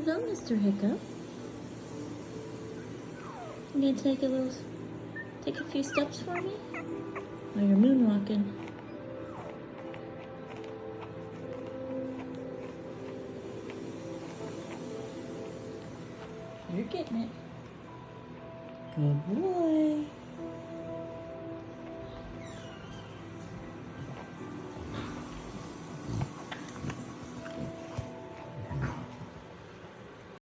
Hello, Mr. Hiccup. You gonna take a few steps for me? While you're moonwalking. You're getting it. Good boy.